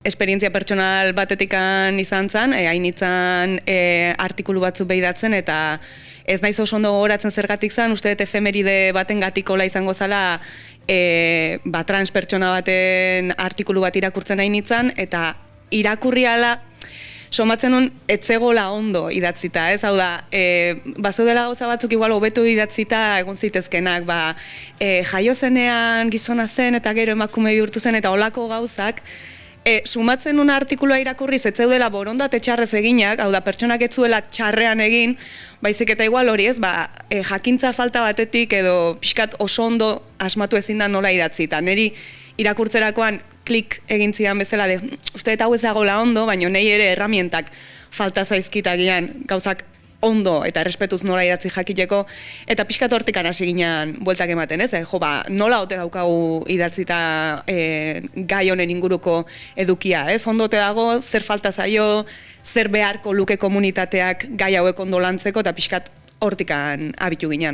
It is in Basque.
Esperientzia pertsonal batetikan izan zen, hain itzan artikulu batzu behidatzen, eta ez naiz oso ondo gogoratzen zergatik zen, uste dut efemeride baten gatikola izango zala trans pertsona baten artikulu bat irakurtzen hain itzan, eta irakurriala somatzen nun etzegola ondo idatzita, ez? Hau da, bazeudela gauza batzuk igual hobeto idatzita egon zitezkenak, jaio zenean gizona zen eta gero emakume bihurtu zen eta olako gauzak, sumatzen una artikulua irakurriz ez zeudela borondate txarrez eginak, hau da, pertsonak ez zuela txarrean egin, baizik eta igual hori ez, jakintza falta batetik edo pixkat oso ondo asmatu ezin da nola idatzita. Neri irakurtzerakoan klik egin zidan bezala, uste eta hau ez dagoela ondo, baina nahi ere erramientak falta zaizkitagian gauzak ondo eta errespetuz nola idatzi jakiteko, eta pixkat hortikan hasi ginen bueltak ematen, ez? Nola ote daukagu idatzita gai honen inguruko edukia, ez? Ondo ote dago, zer falta zaio, zer beharko luke komunitateak gai hauek ondo lantzeko, eta pixkat hortikan abitu ginen.